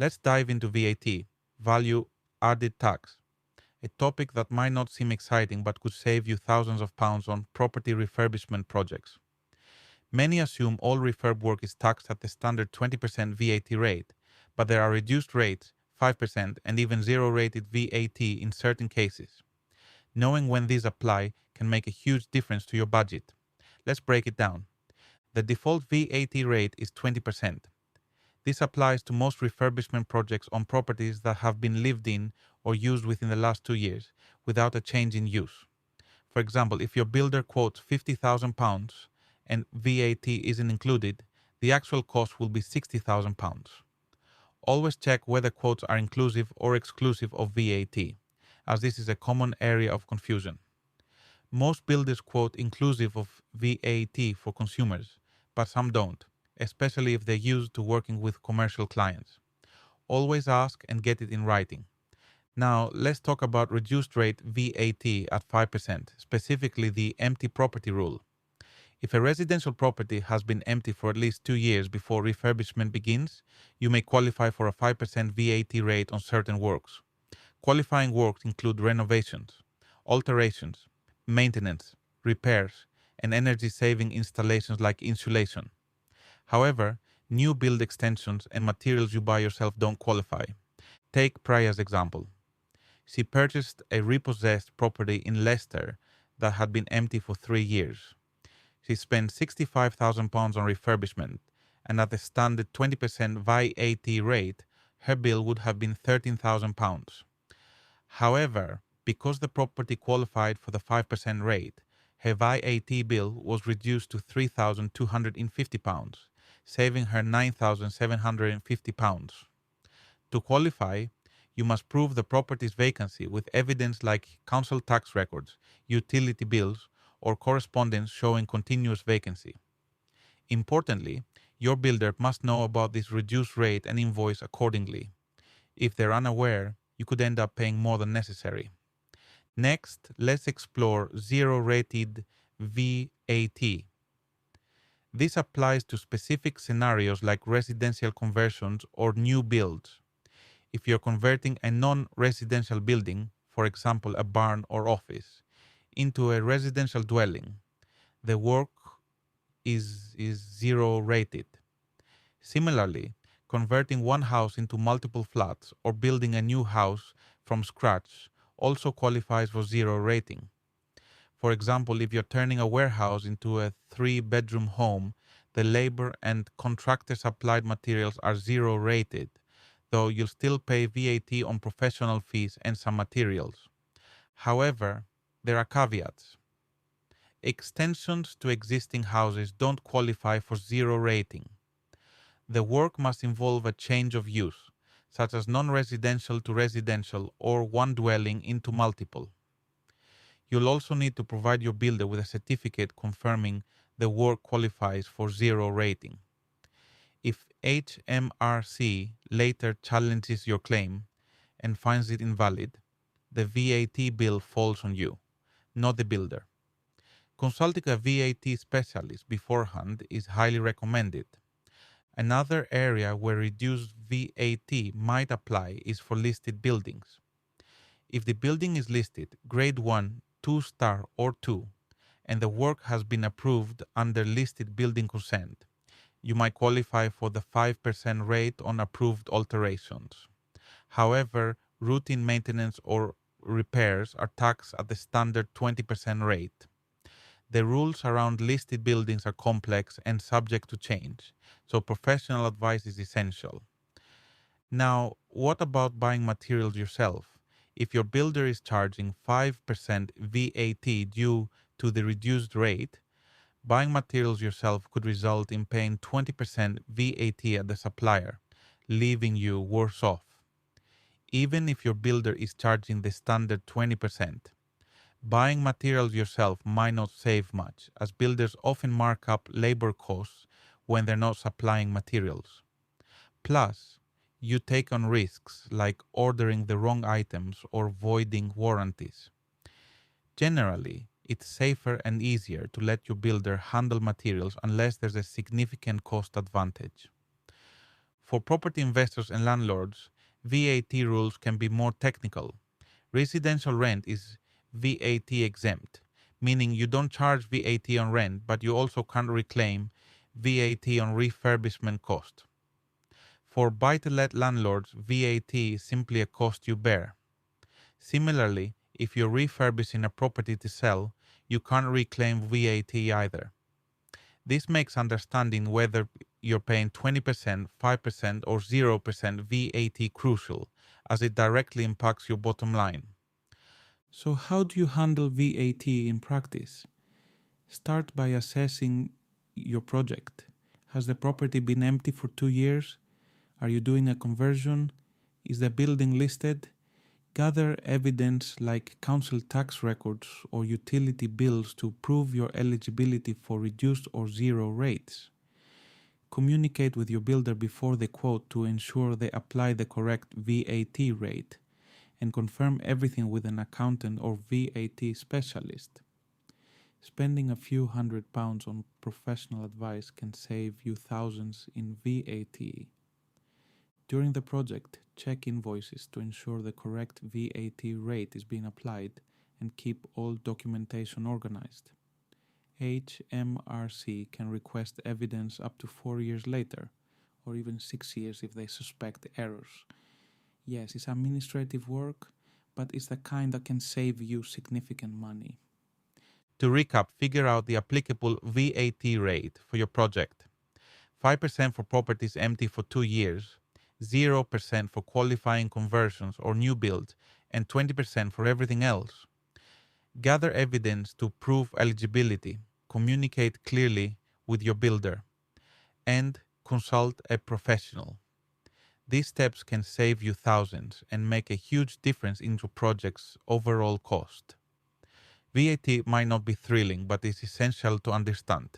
Let's dive into VAT, value added tax, a topic that might not seem exciting but could save you thousands of pounds on property refurbishment projects. Many assume all refurb work is taxed at the standard 20% VAT rate, but there are reduced rates, 5%, and even zero-rated VAT in certain cases. Knowing when these apply can make a huge difference to your budget. Let's break it down. The default VAT rate is 20%. This applies to most refurbishment projects on properties that have been lived in or used within the last 2 years without a change in use. For example, if your builder quotes £50,000 and VAT isn't included, the actual cost will be £60,000. Always check whether quotes are inclusive or exclusive of VAT, as this is a common area of confusion. Most builders quote inclusive of VAT for consumers, but some don't, especially if they're used to working with commercial clients. Always ask and get it in writing. Now, let's talk about reduced rate VAT at 5%, specifically the empty property rule. If a residential property has been empty for at least 2 years before refurbishment begins, you may qualify for a 5% VAT rate on certain works. Qualifying works include renovations, alterations, maintenance, repairs, and energy-saving installations like insulation. However, new build extensions and materials you buy yourself don't qualify. Take Priya's example. She purchased a repossessed property in Leicester that had been empty for 3 years. She spent £65,000 on refurbishment, and at the standard 20% VAT rate, her bill would have been £13,000. However, because the property qualified for the 5% rate, her VAT bill was reduced to £3,250, saving her £9,750. To qualify, you must prove the property's vacancy with evidence like council tax records, utility bills, or correspondence showing continuous vacancy. Importantly, your builder must know about this reduced rate and invoice accordingly. If they're unaware, you could end up paying more than necessary. Next, let's explore zero-rated VAT. This applies to specific scenarios like residential conversions or new builds. If you're converting a non-residential building, for example a barn or office, into a residential dwelling, the work is zero-rated. Similarly, converting one house into multiple flats or building a new house from scratch also qualifies for zero rating. For example, if you're turning a warehouse into a 3-bedroom home, the labor and contractor supplied materials are zero rated, though you'll still pay VAT on professional fees and some materials. However, there are caveats. Extensions to existing houses don't qualify for zero rating. The work must involve a change of use, such as non-residential to residential or one dwelling into multiple. You'll also need to provide your builder with a certificate confirming the work qualifies for zero rating. If HMRC later challenges your claim and finds it invalid, the VAT bill falls on you, not the builder. Consulting a VAT specialist beforehand is highly recommended. Another area where reduced VAT might apply is for listed buildings. If the building is listed grade 1, 2-star or 2, and the work has been approved under listed building consent, you might qualify for the 5% rate on approved alterations. However, routine maintenance or repairs are taxed at the standard 20% rate. The rules around listed buildings are complex and subject to change, so professional advice is essential. Now, what about buying materials yourself? If your builder is charging 5% VAT due to the reduced rate, buying materials yourself could result in paying 20% VAT at the supplier, leaving you worse off. Even if your builder is charging the standard 20%, buying materials yourself might not save much, as builders often mark up labor costs when they're not supplying materials. Plus, you take on risks like ordering the wrong items or voiding warranties. Generally, it's safer and easier to let your builder handle materials unless there's a significant cost advantage. For property investors and landlords, VAT rules can be more technical. Residential rent is VAT exempt, meaning you don't charge VAT on rent, but you also can't reclaim VAT on refurbishment cost. For buy-to-let landlords, VAT is simply a cost you bear. Similarly, if you're refurbishing a property to sell, you can't reclaim VAT either. This makes understanding whether you're paying 20%, 5%, or 0% VAT crucial, as it directly impacts your bottom line. So how do you handle VAT in practice? Start by assessing your project. Has the property been empty for 2 years? Are you doing a conversion? Is the building listed? Gather evidence like council tax records or utility bills to prove your eligibility for reduced or zero rates. Communicate with your builder before the quote to ensure they apply the correct VAT rate, and confirm everything with an accountant or VAT specialist. Spending a few £100 on professional advice can save you thousands in VAT. During the project, check invoices to ensure the correct VAT rate is being applied and keep all documentation organized. HMRC can request evidence up to 4 years later, or even 6 years if they suspect errors. Yes, it's administrative work, but it's the kind that can save you significant money. To recap, figure out the applicable VAT rate for your project. 5% for properties empty for 2 years, 0% for qualifying conversions or new builds, and 20% for everything else. Gather evidence to prove eligibility, communicate clearly with your builder, and consult a professional. These steps can save you thousands and make a huge difference in your project's overall cost. VAT might not be thrilling, but it's essential to understand.